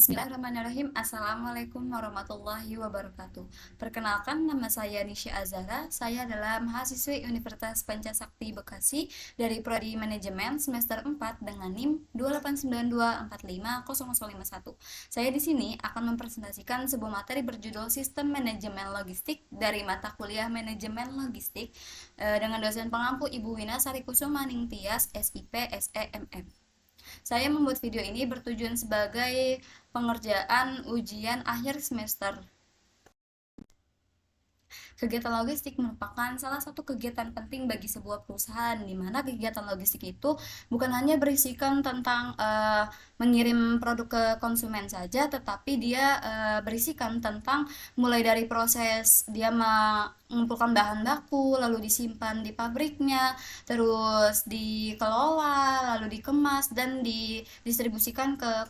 Bismillahirrahmanirrahim. Assalamualaikum warahmatullahi wabarakatuh. Perkenalkan, nama saya Nisha Azara. Saya adalah mahasiswi Universitas Pancasakti Bekasi dari Prodi Manajemen semester 4 dengan NIM 289245051. Saya di sini akan mempresentasikan sebuah materi berjudul Sistem Manajemen Logistik dari mata kuliah Manajemen Logistik dengan dosen pengampu Ibu Wina Sarikusuma Ningtyas, SIP, SEMM. Saya membuat video ini bertujuan sebagai pengerjaan ujian akhir semester. Kegiatan logistik merupakan salah satu kegiatan penting bagi sebuah perusahaan, di mana kegiatan logistik itu bukan hanya berisikan tentang mengirim produk ke konsumen saja, tetapi dia berisikan tentang mulai dari proses dia mengumpulkan bahan baku, lalu disimpan di pabriknya, terus dikelola, lalu dikemas dan didistribusikan ke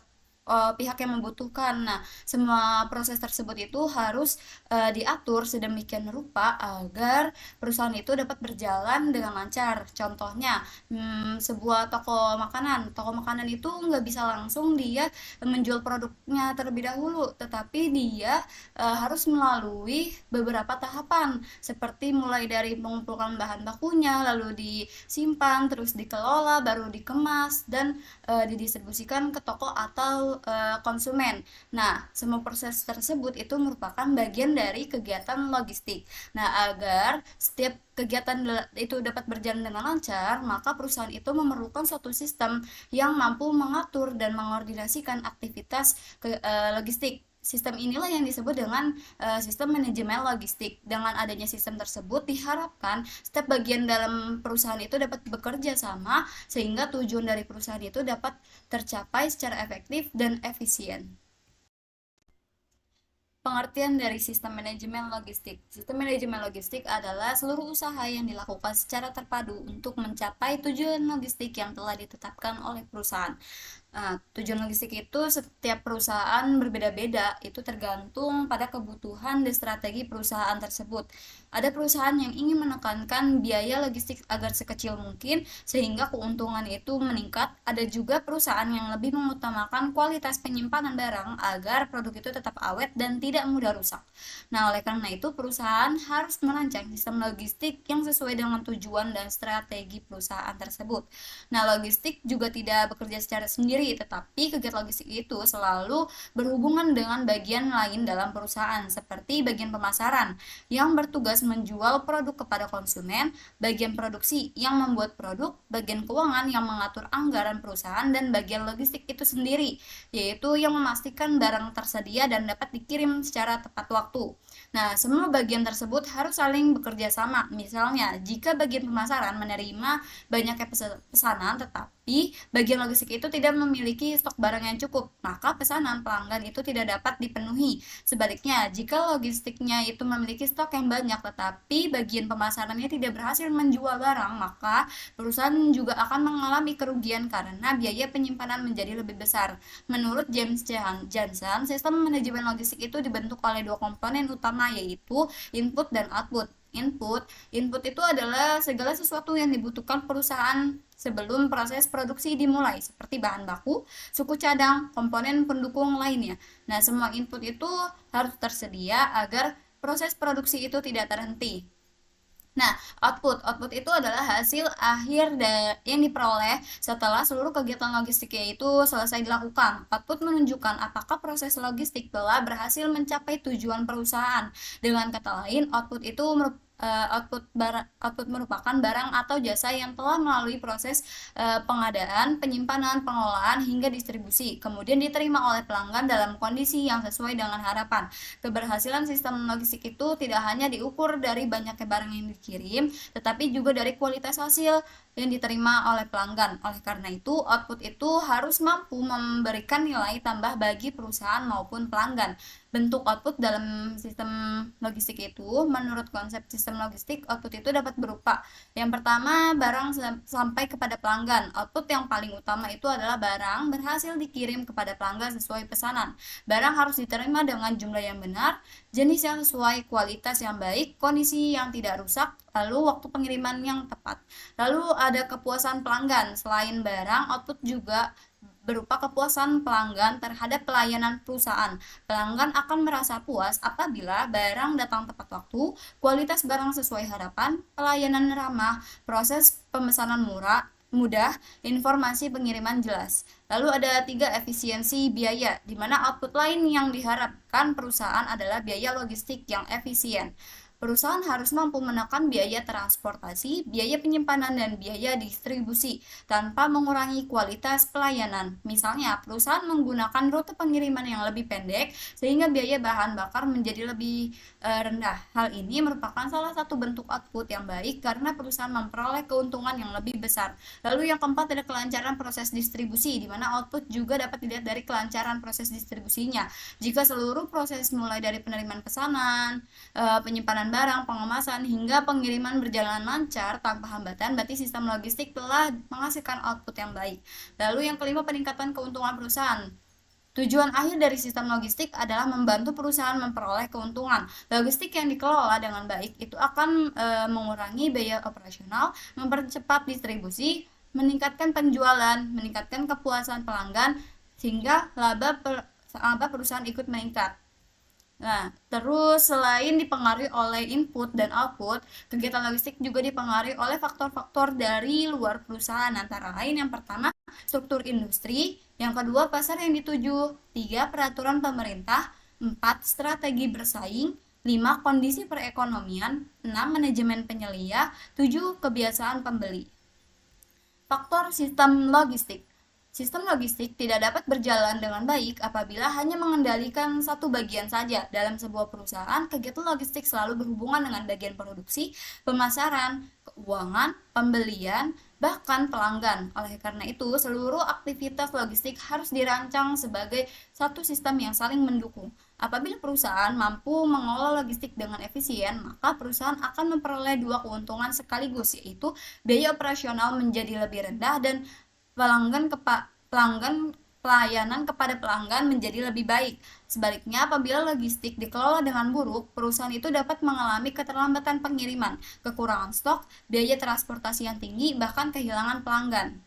pihak yang membutuhkan. Nah, semua proses tersebut itu harus diatur sedemikian rupa agar perusahaan itu dapat berjalan dengan lancar. Contohnya, sebuah toko makanan itu nggak bisa langsung dia menjual produknya terlebih dahulu, tetapi dia harus melalui beberapa tahapan, seperti mulai dari mengumpulkan bahan bakunya, lalu disimpan, terus dikelola, baru dikemas, dan didistribusikan ke toko atau konsumen. Nah, semua proses tersebut itu merupakan bagian dari kegiatan logistik. Nah, agar setiap kegiatan itu dapat berjalan dengan lancar, maka perusahaan itu memerlukan suatu sistem yang mampu mengatur dan mengordinasikan aktivitas logistik. Sistem inilah yang disebut dengan sistem manajemen logistik. Dengan adanya sistem tersebut diharapkan setiap bagian dalam perusahaan itu dapat bekerja sama sehingga tujuan dari perusahaan itu dapat tercapai secara efektif dan efisien. Pengertian dari sistem manajemen logistik. Sistem manajemen logistik adalah seluruh usaha yang dilakukan secara terpadu untuk mencapai tujuan logistik yang telah ditetapkan oleh perusahaan. Tujuan logistik itu setiap perusahaan berbeda-beda, itu tergantung pada kebutuhan dan strategi perusahaan tersebut. Ada perusahaan yang ingin menekankan biaya logistik agar sekecil mungkin sehingga keuntungan itu meningkat. Ada juga perusahaan yang lebih mengutamakan kualitas penyimpanan barang agar produk itu tetap awet dan tidak mudah rusak. Nah, oleh karena itu perusahaan harus merancang sistem logistik yang sesuai dengan tujuan dan strategi perusahaan tersebut. Nah, logistik juga tidak bekerja secara sendiri, tetapi kegiatan logistik itu selalu berhubungan dengan bagian lain dalam perusahaan, seperti bagian pemasaran yang bertugas menjual produk kepada konsumen, bagian produksi yang membuat produk, bagian keuangan yang mengatur anggaran perusahaan, dan bagian logistik itu sendiri, yaitu yang memastikan barang tersedia dan dapat dikirim secara tepat waktu. Nah, semua bagian tersebut harus saling bekerja sama. Misalnya, jika bagian pemasaran menerima banyaknya pesanan, tetapi bagian logistik itu tidak memiliki stok barang yang cukup, maka pesanan pelanggan itu tidak dapat dipenuhi. Sebaliknya, jika logistiknya itu memiliki stok yang banyak, tetapi bagian pemasarannya tidak berhasil menjual barang, maka perusahaan juga akan mengalami kerugian karena biaya penyimpanan menjadi lebih besar. Menurut James Johnson, sistem manajemen logistik itu dibentuk oleh dua komponen utama, yaitu input dan output. Input itu adalah segala sesuatu yang dibutuhkan perusahaan sebelum proses produksi dimulai, seperti bahan baku, suku cadang, komponen pendukung lainnya. Nah, semua input itu harus tersedia agar proses produksi itu tidak terhenti. Nah, output itu adalah hasil akhir yang diperoleh setelah seluruh kegiatan logistiknya itu selesai dilakukan. Output menunjukkan apakah proses logistik telah berhasil mencapai tujuan perusahaan. Dengan kata lain, output merupakan barang atau jasa yang telah melalui proses pengadaan, penyimpanan, pengelolaan hingga distribusi, kemudian diterima oleh pelanggan dalam kondisi yang sesuai dengan harapan. Keberhasilan sistem logistik itu tidak hanya diukur dari banyaknya barang yang dikirim, tetapi juga dari kualitas hasil yang diterima oleh pelanggan. Oleh karena itu, output itu harus mampu memberikan nilai tambah bagi perusahaan maupun pelanggan. Bentuk output dalam sistem logistik itu, menurut konsep sistem logistik, output itu dapat berupa: yang pertama, barang sampai kepada pelanggan. Output yang paling utama itu adalah barang berhasil dikirim kepada pelanggan sesuai pesanan. Barang harus diterima dengan jumlah yang benar, jenis yang sesuai, kualitas yang baik, kondisi yang tidak rusak, lalu waktu pengiriman yang tepat. Lalu ada kepuasan pelanggan. Selain barang, output juga berupa kepuasan pelanggan terhadap pelayanan perusahaan. Pelanggan akan merasa puas apabila barang datang tepat waktu, kualitas barang sesuai harapan, pelayanan ramah, proses pemesanan mudah, informasi pengiriman jelas. Lalu ada 3, efisiensi biaya, di mana output lain yang diharapkan perusahaan adalah biaya logistik yang efisien. Perusahaan harus mampu menekan biaya transportasi, biaya penyimpanan, dan biaya distribusi tanpa mengurangi kualitas pelayanan. Misalnya, perusahaan menggunakan rute pengiriman yang lebih pendek sehingga biaya bahan bakar menjadi lebih rendah. Hal ini merupakan salah satu bentuk output yang baik karena perusahaan memperoleh keuntungan yang lebih besar. Lalu yang keempat ada kelancaran proses distribusi, di mana output juga dapat dilihat dari kelancaran proses distribusinya. Jika seluruh proses mulai dari penerimaan pesanan, penyimpanan barang, pengemasan, hingga pengiriman berjalan lancar tanpa hambatan, berarti sistem logistik telah menghasilkan output yang baik. Lalu yang kelima, peningkatan keuntungan perusahaan. Tujuan akhir dari sistem logistik adalah membantu perusahaan memperoleh keuntungan. Logistik yang dikelola dengan baik itu akan mengurangi biaya operasional, mempercepat distribusi, meningkatkan penjualan, meningkatkan kepuasan pelanggan, sehingga laba perusahaan ikut meningkat. Nah, terus selain dipengaruhi oleh input dan output, kegiatan logistik juga dipengaruhi oleh faktor-faktor dari luar perusahaan, antara lain yang pertama, struktur industri, yang kedua, pasar yang dituju, 3, peraturan pemerintah, 4, strategi bersaing, 5, kondisi perekonomian, 6, manajemen penyelia, 7, kebiasaan pembeli. Faktor sistem logistik. Sistem logistik tidak dapat berjalan dengan baik apabila hanya mengendalikan satu bagian saja. Dalam sebuah perusahaan, kegiatan logistik selalu berhubungan dengan bagian produksi, pemasaran, keuangan, pembelian, bahkan pelanggan. Oleh karena itu, seluruh aktivitas logistik harus dirancang sebagai satu sistem yang saling mendukung. Apabila perusahaan mampu mengelola logistik dengan efisien, maka perusahaan akan memperoleh 2 keuntungan sekaligus, yaitu biaya operasional menjadi lebih rendah dan pelayanan kepada pelanggan menjadi lebih baik. Sebaliknya, apabila logistik dikelola dengan buruk, perusahaan itu dapat mengalami keterlambatan pengiriman, kekurangan stok, biaya transportasi yang tinggi, bahkan kehilangan pelanggan.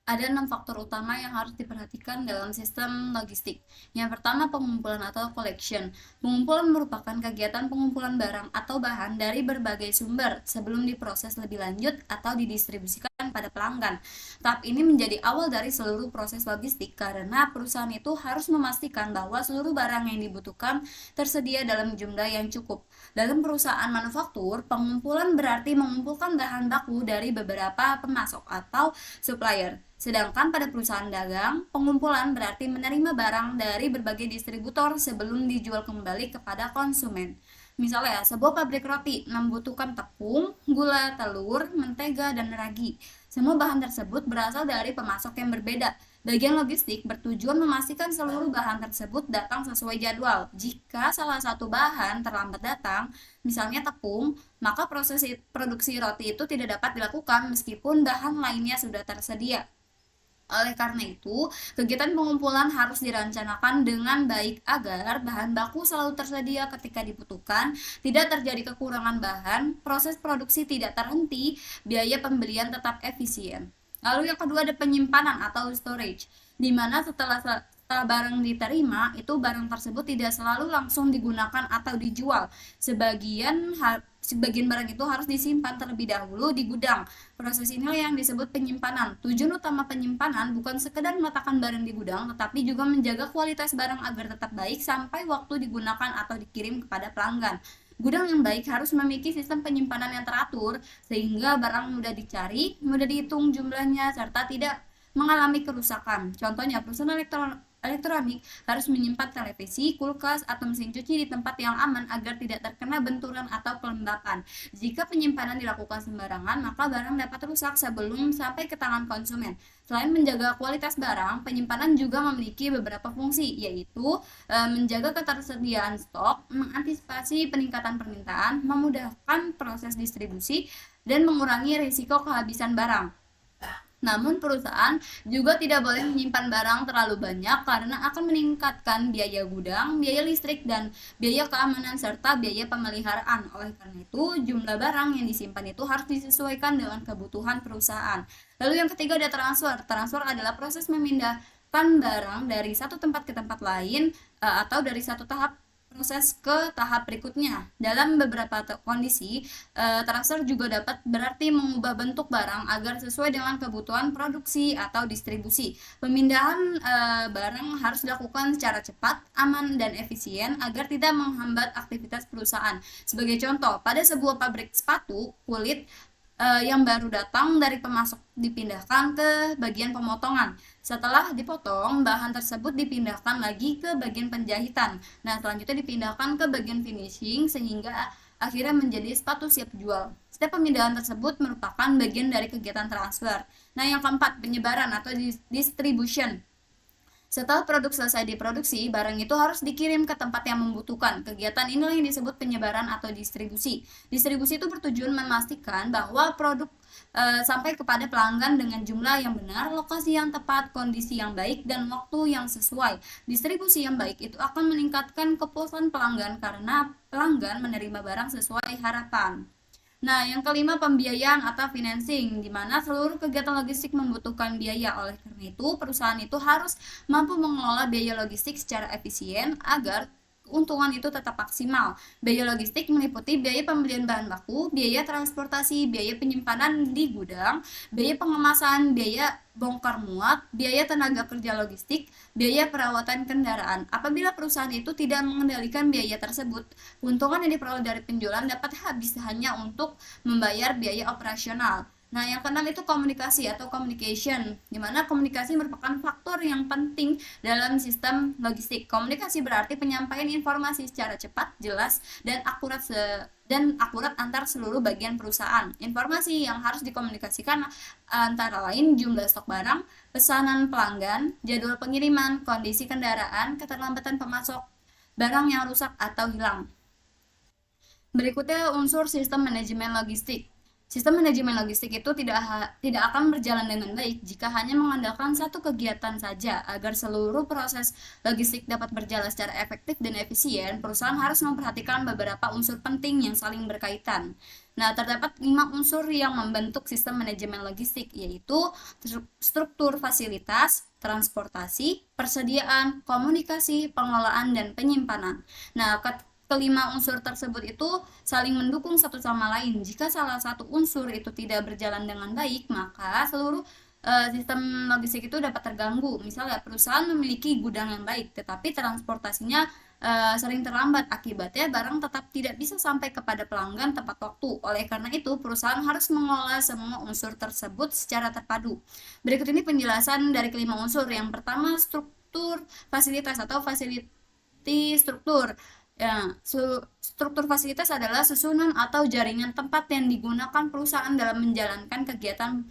Ada 6 faktor utama yang harus diperhatikan dalam sistem logistik. Yang pertama, pengumpulan atau collection. Pengumpulan merupakan kegiatan pengumpulan barang atau bahan dari berbagai sumber sebelum diproses lebih lanjut atau didistribusikan pada pelanggan. Tahap ini menjadi awal dari seluruh proses logistik karena perusahaan itu harus memastikan bahwa seluruh barang yang dibutuhkan tersedia dalam jumlah yang cukup. Dalam perusahaan manufaktur, pengumpulan berarti mengumpulkan bahan baku dari beberapa pemasok atau supplier. Sedangkan pada perusahaan dagang, pengumpulan berarti menerima barang dari berbagai distributor sebelum dijual kembali kepada konsumen. Misalnya, sebuah pabrik roti membutuhkan tepung, gula, telur, mentega, dan ragi. Semua bahan tersebut berasal dari pemasok yang berbeda. Bagian logistik bertujuan memastikan seluruh bahan tersebut datang sesuai jadwal. Jika salah satu bahan terlambat datang, misalnya tepung, maka proses produksi roti itu tidak dapat dilakukan meskipun bahan lainnya sudah tersedia. Oleh karena itu, kegiatan pengumpulan harus direncanakan dengan baik agar bahan baku selalu tersedia ketika dibutuhkan, tidak terjadi kekurangan bahan, proses produksi tidak terhenti, biaya pembelian tetap efisien. Lalu yang kedua ada penyimpanan atau storage, di mana setelah barang diterima, itu barang tersebut tidak selalu langsung digunakan atau dijual. Sebagian barang itu harus disimpan terlebih dahulu di gudang. Proses inilah yang disebut penyimpanan. Tujuan utama penyimpanan bukan sekedar meletakkan barang di gudang, tetapi juga menjaga kualitas barang agar tetap baik sampai waktu digunakan atau dikirim kepada pelanggan. Gudang yang baik harus memiliki sistem penyimpanan yang teratur, sehingga barang mudah dicari, mudah dihitung jumlahnya, serta tidak mengalami kerusakan. Contohnya, perusahaan elektronik harus menyimpan televisi, kulkas, atau mesin cuci di tempat yang aman agar tidak terkena benturan atau kelembapan. Jika penyimpanan dilakukan sembarangan, maka barang dapat rusak sebelum sampai ke tangan konsumen. Selain menjaga kualitas barang, penyimpanan juga memiliki beberapa fungsi, yaitu menjaga ketersediaan stok, mengantisipasi peningkatan permintaan, memudahkan proses distribusi, dan mengurangi risiko kehabisan barang. Namun perusahaan juga tidak boleh menyimpan barang terlalu banyak karena akan meningkatkan biaya gudang, biaya listrik, dan biaya keamanan serta biaya pemeliharaan. Oleh karena itu, jumlah barang yang disimpan itu harus disesuaikan dengan kebutuhan perusahaan. Lalu yang ketiga ada transfer. Transfer adalah proses memindahkan barang dari satu tempat ke tempat lain, atau dari satu tahap proses ke tahap berikutnya. Dalam beberapa kondisi, transfer juga dapat berarti mengubah bentuk barang agar sesuai dengan kebutuhan produksi atau distribusi. Pemindahan barang harus dilakukan secara cepat, aman, dan efisien agar tidak menghambat aktivitas perusahaan. Sebagai contoh, pada sebuah pabrik sepatu kulit, yang baru datang dari pemasok dipindahkan ke bagian pemotongan. Setelah dipotong, bahan tersebut dipindahkan lagi ke bagian penjahitan. Nah, selanjutnya dipindahkan ke bagian finishing sehingga akhirnya menjadi sepatu siap jual. Setiap pemindahan tersebut merupakan bagian dari kegiatan transfer. Nah, yang keempat, penyebaran atau distribution. Setelah produk selesai diproduksi, barang itu harus dikirim ke tempat yang membutuhkan. Kegiatan inilah yang disebut penyebaran atau distribusi. Distribusi itu bertujuan memastikan bahwa produk sampai kepada pelanggan dengan jumlah yang benar, lokasi yang tepat, kondisi yang baik, dan waktu yang sesuai. Distribusi yang baik itu akan meningkatkan kepuasan pelanggan karena pelanggan menerima barang sesuai harapan. Nah, yang kelima pembiayaan atau financing, di mana seluruh kegiatan logistik membutuhkan biaya. Oleh karena itu, perusahaan itu harus mampu mengelola biaya logistik secara efisien agar keuntungan itu tetap maksimal. Biaya logistik meliputi biaya pembelian bahan baku, biaya transportasi, biaya penyimpanan di gudang, biaya pengemasan, biaya bongkar muat, biaya tenaga kerja logistik, biaya perawatan kendaraan. Apabila perusahaan itu tidak mengendalikan biaya tersebut, keuntungan yang diperoleh dari penjualan dapat habis hanya untuk membayar biaya operasional. Nah, yang keenam itu komunikasi atau communication, di mana komunikasi merupakan faktor yang penting dalam sistem logistik. Komunikasi berarti penyampaian informasi secara cepat, jelas, dan akurat antar seluruh bagian perusahaan. Informasi yang harus dikomunikasikan antara lain jumlah stok barang, pesanan pelanggan, jadwal pengiriman, kondisi kendaraan, keterlambatan pemasok, barang yang rusak atau hilang. Berikutnya unsur sistem manajemen logistik. Sistem manajemen logistik itu tidak akan berjalan dengan baik jika hanya mengandalkan satu kegiatan saja. Agar seluruh proses logistik dapat berjalan secara efektif dan efisien, perusahaan harus memperhatikan beberapa unsur penting yang saling berkaitan. Nah, terdapat 5 unsur yang membentuk sistem manajemen logistik, yaitu struktur fasilitas, transportasi, persediaan, komunikasi, pengelolaan, dan penyimpanan. Nah, kelima unsur tersebut itu saling mendukung satu sama lain. Jika salah satu unsur itu tidak berjalan dengan baik, maka seluruh sistem logistik itu dapat terganggu. Misalnya perusahaan memiliki gudang yang baik, tetapi transportasinya sering terlambat. Akibatnya barang tetap tidak bisa sampai kepada pelanggan tepat waktu. Oleh karena itu, perusahaan harus mengelola semua unsur tersebut secara terpadu. Berikut ini penjelasan dari kelima unsur. Yang pertama, struktur fasilitas atau facility struktur. Ya, struktur fasilitas adalah susunan atau jaringan tempat yang digunakan perusahaan dalam menjalankan kegiatan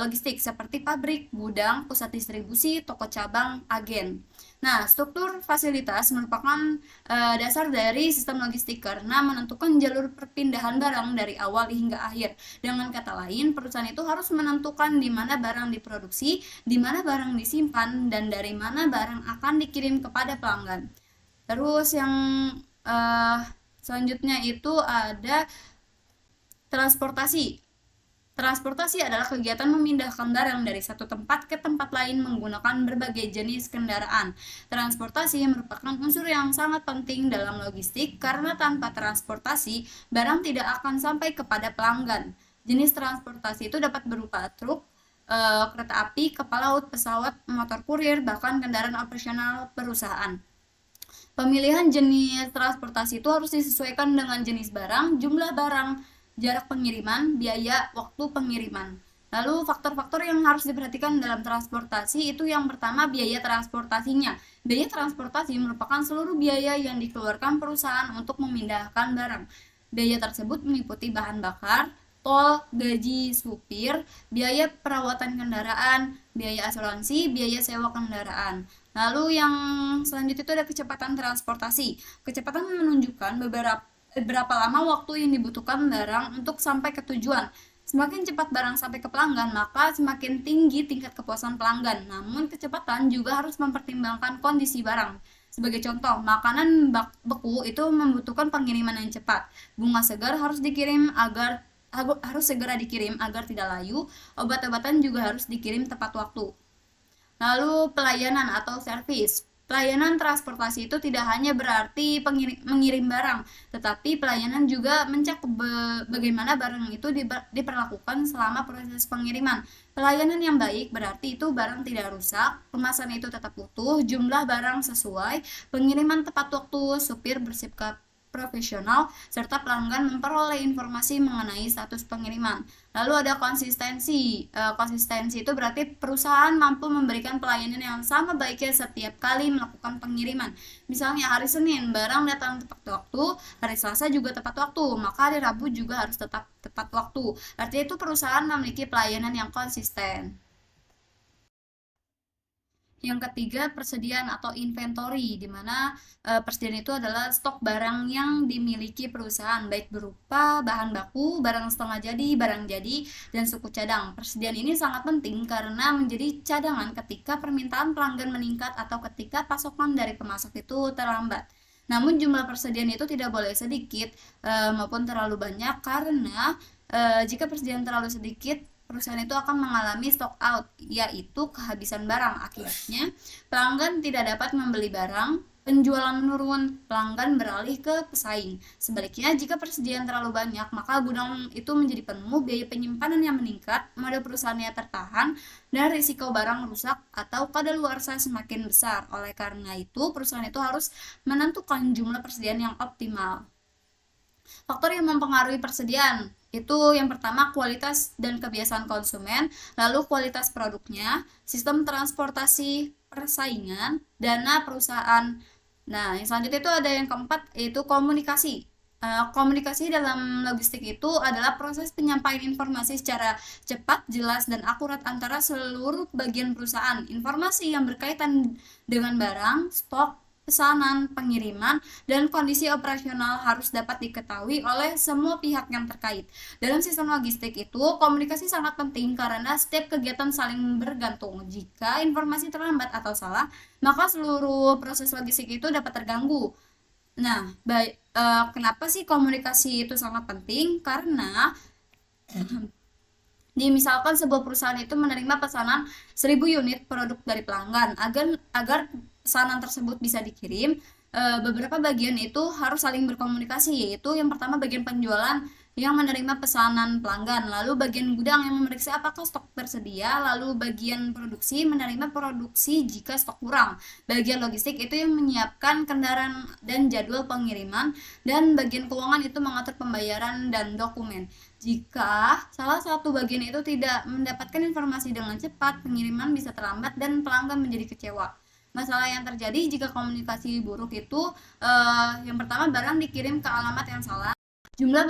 logistik seperti pabrik, gudang, pusat distribusi, toko cabang, agen. Nah, struktur fasilitas merupakan dasar dari sistem logistik karena menentukan jalur perpindahan barang dari awal hingga akhir. Dengan kata lain, perusahaan itu harus menentukan di mana barang diproduksi, di mana barang disimpan, dan dari mana barang akan dikirim kepada pelanggan. Terus yang selanjutnya itu ada transportasi. Transportasi adalah kegiatan memindahkan barang dari satu tempat ke tempat lain menggunakan berbagai jenis kendaraan. Transportasi merupakan unsur yang sangat penting dalam logistik karena tanpa transportasi, barang tidak akan sampai kepada pelanggan. Jenis transportasi itu dapat berupa truk, kereta api, kapal laut, pesawat, motor kurir, bahkan kendaraan operasional perusahaan. Pemilihan jenis transportasi itu harus disesuaikan dengan jenis barang, jumlah barang, jarak pengiriman, biaya, waktu pengiriman. Lalu faktor-faktor yang harus diperhatikan dalam transportasi itu yang pertama biaya transportasinya. Biaya transportasi merupakan seluruh biaya yang dikeluarkan perusahaan untuk memindahkan barang. Biaya tersebut meliputi bahan bakar, tol, gaji supir, biaya perawatan kendaraan, biaya asuransi, biaya sewa kendaraan. Lalu yang selanjutnya itu ada kecepatan transportasi. Kecepatan menunjukkan berapa lama waktu yang dibutuhkan barang untuk sampai ke tujuan. Semakin cepat barang sampai ke pelanggan, maka semakin tinggi tingkat kepuasan pelanggan. Namun kecepatan juga harus mempertimbangkan kondisi barang. Sebagai contoh, makanan beku itu membutuhkan pengiriman yang cepat. Bunga segar harus dikirim agar harus segera dikirim agar tidak layu. Obat-obatan juga harus dikirim tepat waktu. Lalu pelayanan atau servis. Pelayanan transportasi itu tidak hanya berarti mengirim barang, tetapi pelayanan juga mencakup bagaimana barang itu diperlakukan selama proses pengiriman. Pelayanan yang baik berarti itu barang tidak rusak, kemasan itu tetap utuh, jumlah barang sesuai, pengiriman tepat waktu, supir bersikap profesional, serta pelanggan memperoleh informasi mengenai status pengiriman. Lalu ada konsistensi. Konsistensi itu berarti perusahaan mampu memberikan pelayanan yang sama baiknya setiap kali melakukan pengiriman. Misalnya hari Senin barang datang tepat waktu, hari Selasa juga tepat waktu, maka hari Rabu juga harus tetap tepat waktu. Artinya itu perusahaan memiliki pelayanan yang konsisten. Yang ketiga, persediaan atau inventory, di mana persediaan itu adalah stok barang yang dimiliki perusahaan, baik berupa bahan baku, barang setengah jadi, barang jadi, dan suku cadang. Persediaan ini sangat penting karena menjadi cadangan ketika permintaan pelanggan meningkat atau ketika pasokan dari pemasok itu terlambat. Namun jumlah persediaan itu tidak boleh sedikit maupun terlalu banyak, karena jika persediaan terlalu sedikit, perusahaan itu akan mengalami stock out, yaitu kehabisan barang. Akibatnya, pelanggan tidak dapat membeli barang, penjualan menurun, pelanggan beralih ke pesaing. Sebaliknya, jika persediaan terlalu banyak, maka gudang itu menjadi penuh, biaya penyimpanan yang meningkat, modal perusahaannya tertahan, dan risiko barang rusak atau kadaluarsa semakin besar. Oleh karena itu, perusahaan itu harus menentukan jumlah persediaan yang optimal. Faktor yang mempengaruhi persediaan itu yang pertama kualitas dan kebiasaan konsumen, lalu kualitas produknya, sistem transportasi, persaingan, dana perusahaan. Nah, yang selanjutnya itu ada yang keempat, yaitu komunikasi. Komunikasi dalam logistik itu adalah proses penyampaian informasi secara cepat, jelas, dan akurat antara seluruh bagian perusahaan. Informasi yang berkaitan dengan barang, stok, pesanan, pengiriman, dan kondisi operasional harus dapat diketahui oleh semua pihak yang terkait. Dalam sistem logistik itu, komunikasi sangat penting karena setiap kegiatan saling bergantung. Jika informasi terlambat atau salah, maka seluruh proses logistik itu dapat terganggu. Nah, kenapa sih komunikasi itu sangat penting? Karena misalkan sebuah perusahaan itu menerima pesanan 1000 unit produk dari pelanggan, agar pesanan tersebut bisa dikirim, beberapa bagian itu harus saling berkomunikasi, yaitu yang pertama bagian penjualan yang menerima pesanan pelanggan, lalu bagian gudang yang memeriksa apakah stok tersedia, lalu bagian produksi menerima produksi jika stok kurang, bagian logistik itu yang menyiapkan kendaraan dan jadwal pengiriman, dan bagian keuangan itu mengatur pembayaran dan dokumen. Jika salah satu bagian itu tidak mendapatkan informasi dengan cepat, pengiriman bisa terlambat dan pelanggan menjadi kecewa. Masalah yang terjadi jika komunikasi buruk itu yang pertama barang dikirim ke alamat yang salah, jumlah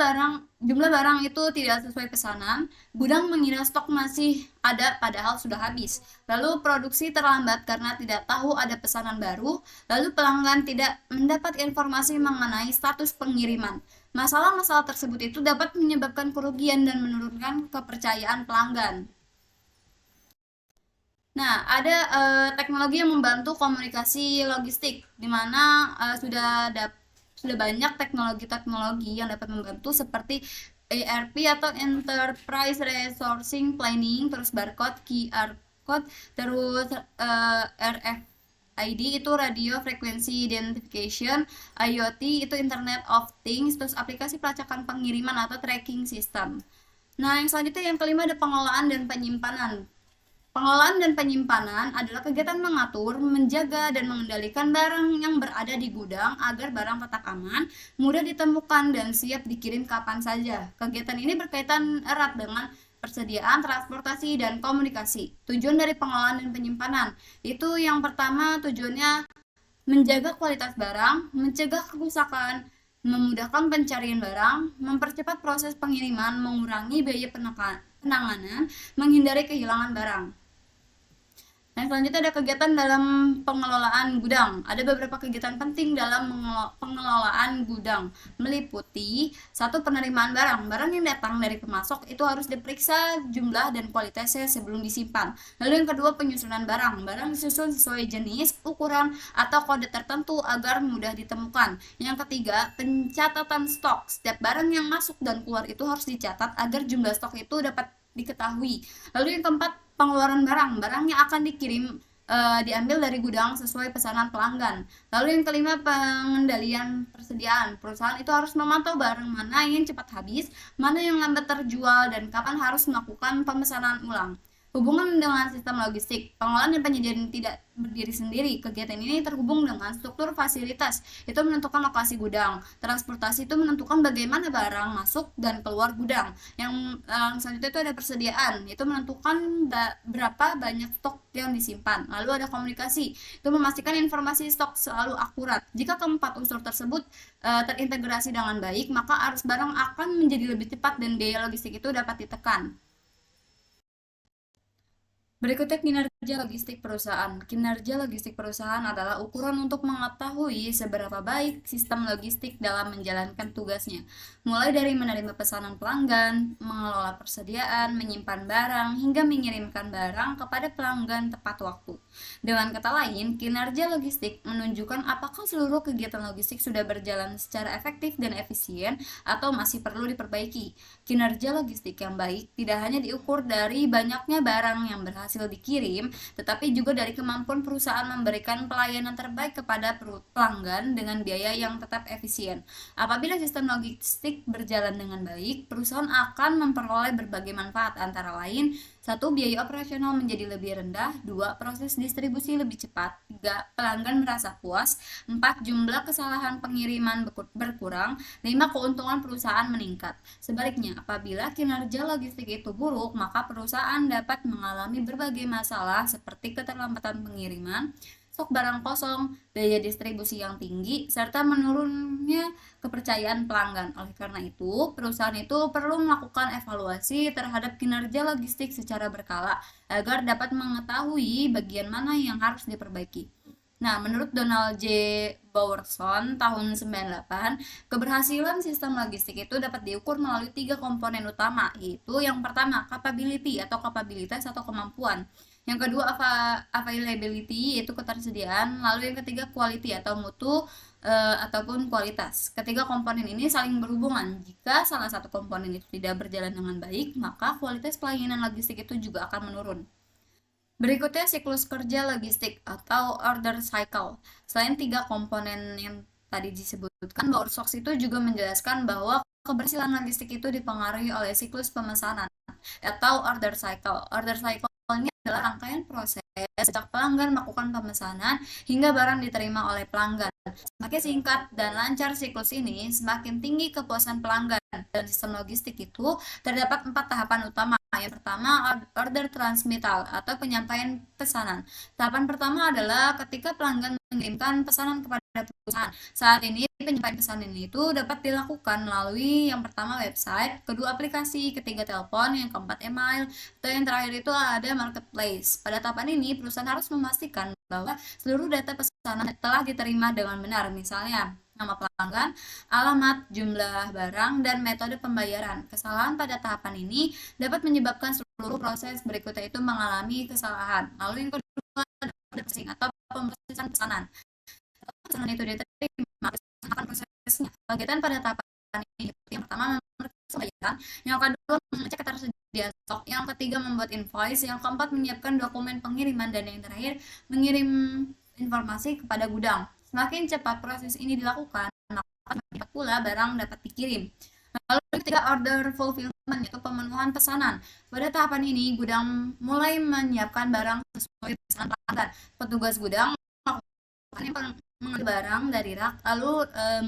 barang itu tidak sesuai pesanan, gudang mengira stok masih ada padahal sudah habis, lalu produksi terlambat karena tidak tahu ada pesanan baru, lalu pelanggan tidak mendapat informasi mengenai status pengiriman. Masalah-masalah tersebut itu dapat menyebabkan kerugian dan menurunkan kepercayaan pelanggan. Nah, ada teknologi yang membantu komunikasi logistik, di mana sudah banyak teknologi-teknologi yang dapat membantu seperti ERP atau Enterprise Resourcing Planning, terus barcode, QR code, terus RFID itu Radio Frequency Identification, IoT itu Internet of Things, terus aplikasi pelacakan pengiriman atau tracking system. Nah, yang selanjutnya yang kelima ada pengelolaan dan penyimpanan. Pengelolaan dan penyimpanan adalah kegiatan mengatur, menjaga, dan mengendalikan barang yang berada di gudang agar barang tetap aman, mudah ditemukan, dan siap dikirim kapan saja. Kegiatan ini berkaitan erat dengan persediaan, transportasi, dan komunikasi. Tujuan dari pengelolaan dan penyimpanan itu yang pertama tujuannya menjaga kualitas barang, mencegah kerusakan, memudahkan pencarian barang, mempercepat proses pengiriman, mengurangi biaya penanganan, menghindari kehilangan barang. Dan Yang selanjutnya ada kegiatan dalam pengelolaan gudang. Ada beberapa kegiatan penting dalam pengelolaan gudang, meliputi satu, penerimaan barang. Barang yang datang dari pemasok itu harus diperiksa jumlah dan kualitasnya sebelum disimpan. Lalu yang kedua, penyusunan barang. Barang disusun sesuai jenis, ukuran, atau kode tertentu agar mudah ditemukan. Yang ketiga, pencatatan stok. Setiap barang yang masuk dan keluar itu harus dicatat agar jumlah stok itu dapat diketahui. Lalu yang keempat, pengeluaran barang. Barang yang akan dikirim diambil dari gudang sesuai pesanan pelanggan. Lalu yang kelima, pengendalian persediaan. Perusahaan itu harus memantau barang mana yang cepat habis, mana yang lambat terjual, dan kapan harus melakukan pemesanan ulang. Hubungan dengan sistem logistik, pengelolaan dan penyediaan tidak berdiri sendiri. Kegiatan ini terhubung dengan struktur fasilitas, itu menentukan lokasi gudang. Transportasi itu menentukan bagaimana barang masuk dan keluar gudang. Yang selanjutnya itu ada persediaan, itu menentukan berapa banyak stok yang disimpan. Lalu ada komunikasi, itu memastikan informasi stok selalu akurat. Jika keempat unsur tersebut terintegrasi dengan baik, maka arus barang akan menjadi lebih cepat dan biaya logistik itu dapat ditekan. Berikutnya, kinerja logistik perusahaan. Kinerja logistik perusahaan adalah ukuran untuk mengetahui seberapa baik sistem logistik dalam menjalankan tugasnya. Mulai dari menerima pesanan pelanggan, mengelola persediaan, menyimpan barang, hingga mengirimkan barang kepada pelanggan tepat waktu. Dengan kata lain, kinerja logistik menunjukkan apakah seluruh kegiatan logistik sudah berjalan secara efektif dan efisien atau masih perlu diperbaiki. Kinerja logistik yang baik tidak hanya diukur dari banyaknya barang yang berhasil dikirim, tetapi juga dari kemampuan perusahaan memberikan pelayanan terbaik kepada pelanggan dengan biaya yang tetap efisien. Apabila sistem logistik berjalan dengan baik, perusahaan akan memperoleh berbagai manfaat, antara lain: 1. Biaya operasional menjadi lebih rendah. 2. Proses distribusi lebih cepat. 3. Pelanggan merasa puas. 4. Jumlah kesalahan pengiriman berkurang. 5. Keuntungan perusahaan meningkat. Sebaliknya, apabila kinerja logistik itu buruk, maka perusahaan dapat mengalami berbagai masalah seperti keterlambatan pengiriman, stok barang kosong, biaya distribusi yang tinggi, serta menurunnya kepercayaan pelanggan. Oleh karena itu, perusahaan itu perlu melakukan evaluasi terhadap kinerja logistik secara berkala agar dapat mengetahui bagian mana yang harus diperbaiki. Nah, menurut Donald J. Bowerson tahun 98, keberhasilan sistem logistik itu dapat diukur melalui 3 komponen utama, yaitu yang pertama, capability atau kapabilitas atau kemampuan. Yang kedua, availability, yaitu ketersediaan. Lalu yang ketiga, quality atau mutu ataupun kualitas. Ketiga komponen ini saling berhubungan. Jika salah satu komponen itu tidak berjalan dengan baik, maka kualitas pelayanan logistik itu juga akan menurun. Berikutnya, siklus kerja logistik atau order cycle. Selain 3 komponen yang tadi disebutkan, Bowersox itu juga menjelaskan bahwa keberhasilan logistik itu dipengaruhi oleh siklus pemesanan atau order cycle. Order cycle ini adalah rangkaian proses sejak pelanggan melakukan pemesanan hingga barang diterima oleh pelanggan. Semakin singkat dan lancar siklus ini, semakin tinggi kepuasan pelanggan. Dalam sistem logistik itu terdapat 4 tahapan utama. Yang pertama, order transmittal atau penyampaian pesanan. Tahapan pertama adalah ketika pelanggan mengirimkan pesanan kepada perusahaan. Saat ini penyampaian pesanan itu dapat dilakukan melalui yang pertama website, kedua aplikasi, ketiga telepon, yang keempat email, atau yang terakhir itu ada marketplace. Pada tahapan ini, perusahaan harus memastikan bahwa seluruh data pesanan telah diterima dengan benar, misalnya nama pelanggan, alamat, jumlah barang, dan metode pembayaran. Kesalahan pada tahapan ini dapat menyebabkan seluruh proses berikutnya itu mengalami kesalahan. Lalu yang kedua, processing atau pemrosesan pesanan. Pesanan itu diterima, akan prosesnya. Kegiatan pada tahapan ini, yang pertama pembayaran, yang kedua mengecek ketersediaan stok, yang ketiga membuat invoice, yang keempat menyiapkan dokumen pengiriman, dan yang terakhir mengirim informasi kepada gudang. Semakin cepat proses ini dilakukan, maka cepat pula barang dapat dikirim. Lalu ketika order fulfillment, yaitu pemenuhan pesanan. Pada tahapan ini, gudang mulai menyiapkan barang sesuai pesanan pelanggan. Petugas gudang melakukan mengambil barang dari rak, lalu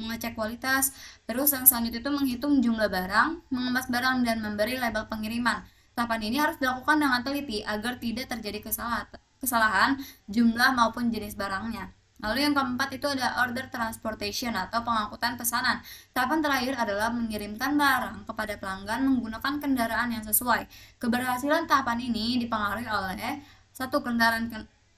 mengecek kualitas, terus yang selanjutnya itu menghitung jumlah barang, mengemas barang, dan memberi label pengiriman. Tahapan ini harus dilakukan dengan teliti agar tidak terjadi kesalahan jumlah maupun jenis barangnya. Lalu yang keempat itu ada order transportation atau pengangkutan pesanan. Tahapan terakhir adalah mengirimkan barang kepada pelanggan menggunakan kendaraan yang sesuai. Keberhasilan tahapan ini dipengaruhi oleh satu,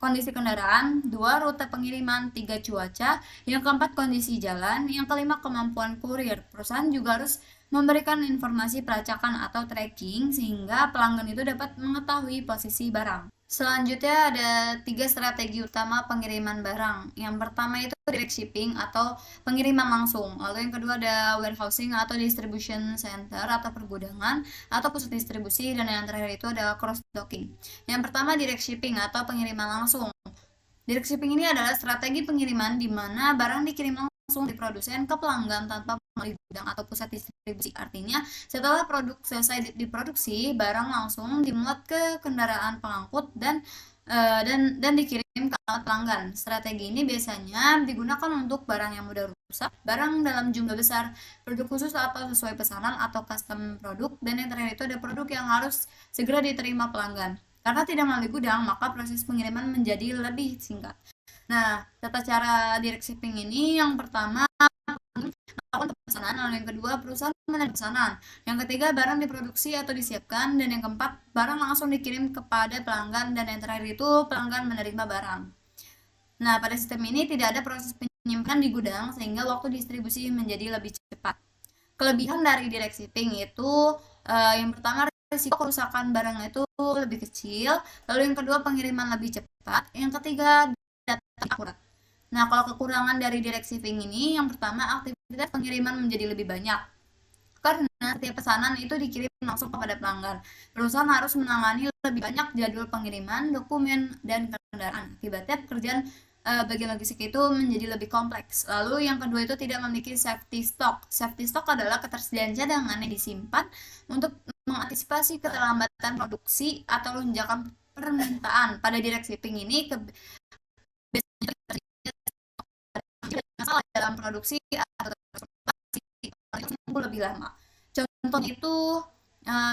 kondisi kendaraan, 2 rute pengiriman, 3 cuaca, yang keempat kondisi jalan, yang kelima kemampuan kurir. Perusahaan juga harus memberikan informasi pelacakan atau tracking sehingga pelanggan itu dapat mengetahui posisi barang. Selanjutnya ada 3 strategi utama pengiriman barang. Yang pertama itu direct shipping atau pengiriman langsung. Lalu yang kedua ada warehousing atau distribution center atau pergudangan atau pusat distribusi, dan yang terakhir itu ada cross docking. Yang pertama direct shipping atau pengiriman langsung. Direct shipping ini adalah strategi pengiriman di mana barang dikirim langsung dari produsen ke pelanggan tanpa melalui gudang atau pusat distribusi. Artinya, setelah produk selesai diproduksi, barang langsung dimuat ke kendaraan pengangkut dan dikirim ke pelanggan. Strategi ini biasanya digunakan untuk barang yang mudah rusak, barang dalam jumlah besar, produk khusus atau sesuai pesanan atau custom produk, dan yang terakhir itu ada produk yang harus segera diterima pelanggan. Karena tidak melalui gudang, maka proses pengiriman menjadi lebih singkat. Nah, tata cara direct shipping ini yang pertama melakukan pesanan, lalu yang kedua perusahaan menerima pesanan, yang ketiga barang diproduksi atau disiapkan, dan yang keempat barang langsung dikirim kepada pelanggan, dan yang terakhir itu pelanggan menerima barang. Nah, pada sistem ini tidak ada proses penyimpanan di gudang sehingga waktu distribusi menjadi lebih cepat. Kelebihan dari direct shipping itu yang pertama risiko kerusakan barang itu lebih kecil, lalu yang kedua pengiriman lebih cepat, yang ketiga data akurat. Nah, kalau kekurangan dari direct shipping ini, yang pertama aktivitas pengiriman menjadi lebih banyak. Karena setiap pesanan itu dikirim langsung kepada pelanggan. Perusahaan harus menangani lebih banyak jadwal pengiriman, dokumen, dan kendaraan. Akibatnya pekerjaan bagian logistik itu menjadi lebih kompleks. Lalu yang kedua itu tidak memiliki safety stock. Safety stock adalah ketersediaan cadangan yang disimpan untuk mengantisipasi keterlambatan produksi atau lonjakan permintaan. Pada direct shipping ini biasanya masalah dalam produksi atau transportasi lebih lama. Contohnya itu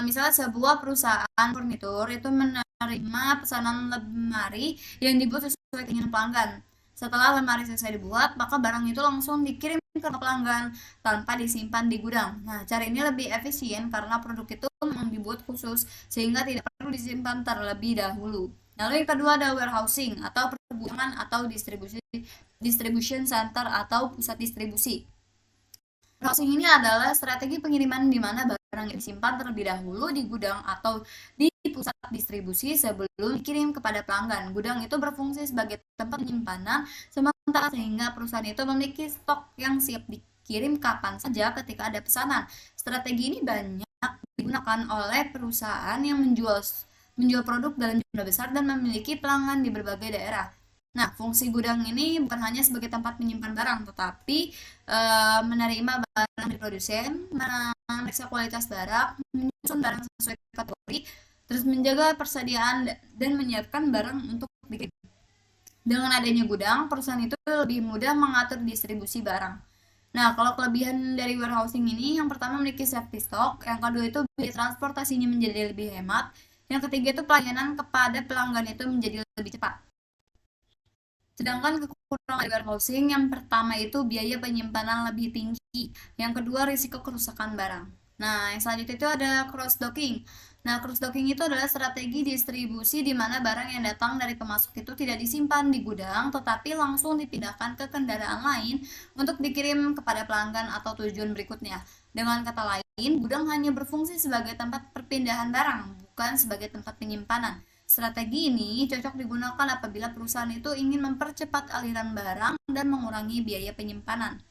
misalnya sebuah perusahaan furnitur itu menerima pesanan lemari yang dibuat sesuai keinginan pelanggan. Setelah lemari selesai dibuat, maka barang itu langsung dikirim ke pelanggan tanpa disimpan di gudang. Nah, cara ini lebih efisien karena produk itu memang dibuat khusus sehingga tidak perlu disimpan terlebih dahulu. Lalu yang kedua ada warehousing atau pergudangan atau distribution center atau pusat distribusi. Warehousing ini adalah strategi pengiriman di mana barang disimpan terlebih dahulu di gudang atau di pusat distribusi sebelum dikirim kepada pelanggan. Gudang itu berfungsi sebagai tempat penyimpanan sementara sehingga perusahaan itu memiliki stok yang siap dikirim kapan saja ketika ada pesanan. Strategi ini banyak digunakan oleh perusahaan yang menjual produk dalam jumlah besar dan memiliki pelanggan di berbagai daerah. Nah, fungsi gudang ini bukan hanya sebagai tempat menyimpan barang, tetapi menerima barang dari produsen, memeriksa kualitas barang, menyusun barang sesuai kategori, terus menjaga persediaan dan menyiapkan barang untuk dikirim. Dengan adanya gudang, perusahaan itu lebih mudah mengatur distribusi barang. Nah, kalau kelebihan dari warehousing ini, yang pertama memiliki safety stock, yang kedua itu biaya transportasinya menjadi lebih hemat, yang ketiga itu pelayanan kepada pelanggan itu menjadi lebih cepat. Sedangkan kekurangan dari warehousing yang pertama itu biaya penyimpanan lebih tinggi, yang kedua risiko kerusakan barang. Nah, yang selanjutnya itu ada cross docking. Nah, cross docking itu adalah strategi distribusi di mana barang yang datang dari pemasok itu tidak disimpan di gudang, tetapi langsung dipindahkan ke kendaraan lain untuk dikirim kepada pelanggan atau tujuan berikutnya. Dengan kata lain, gudang hanya berfungsi sebagai tempat perpindahan barang, bukan sebagai tempat penyimpanan. Strategi ini cocok digunakan apabila perusahaan itu ingin mempercepat aliran barang dan mengurangi biaya penyimpanan.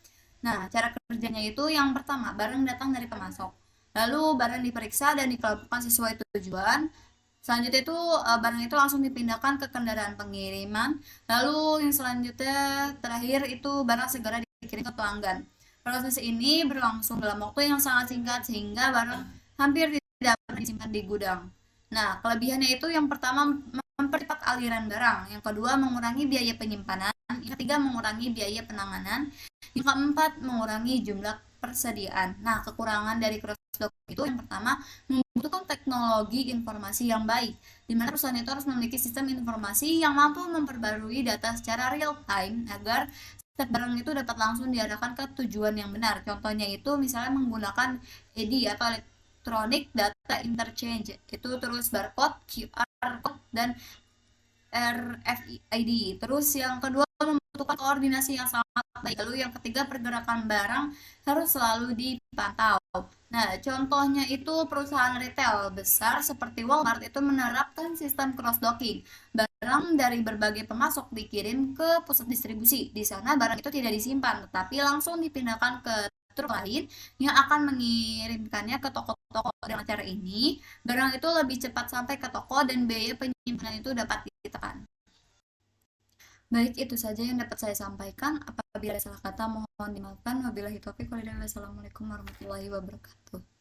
Nah, cara kerjanya itu yang pertama, barang datang dari pemasok. Lalu barang diperiksa dan dikelompokkan sesuai tujuan. Selanjutnya itu barang itu langsung dipindahkan ke kendaraan pengiriman. Lalu yang selanjutnya terakhir itu barang segera dikirim ke pelanggan. Proses ini berlangsung dalam waktu yang sangat singkat sehingga barang hampir tidak pernah disimpan di gudang. Nah, kelebihannya itu yang pertama mempercepat aliran barang, yang kedua mengurangi biaya penyimpanan, yang ketiga mengurangi biaya penanganan, yang keempat mengurangi jumlah persediaan. Nah, kekurangan dari cross docking itu yang pertama membutuhkan teknologi informasi yang baik, di mana perusahaan itu harus memiliki sistem informasi yang mampu memperbarui data secara real time agar setiap barang itu dapat langsung diarahkan ke tujuan yang benar. Contohnya itu misalnya menggunakan EDI atau Electronic Data Interchange, itu terus barcode, QR code, dan RFID. Terus yang kedua, membutuhkan koordinasi yang sangat baik. Lalu yang ketiga, pergerakan barang harus selalu dipantau. Nah, contohnya itu perusahaan retail besar seperti Walmart itu menerapkan sistem cross docking. Barang dari berbagai pemasok dikirim ke pusat distribusi. Di sana barang itu tidak disimpan, tetapi langsung dipindahkan ke truk lain yang akan mengirimkannya ke toko-toko. Dengan cara ini, barang itu lebih cepat sampai ke toko dan biaya penyimpanan itu dapat ditekan. Baik, itu saja yang dapat saya sampaikan. Apabila ada salah kata, mohon dimaafkan. Wabillahi taufiq walhidayah. Wassalamualaikum warahmatullahi wabarakatuh.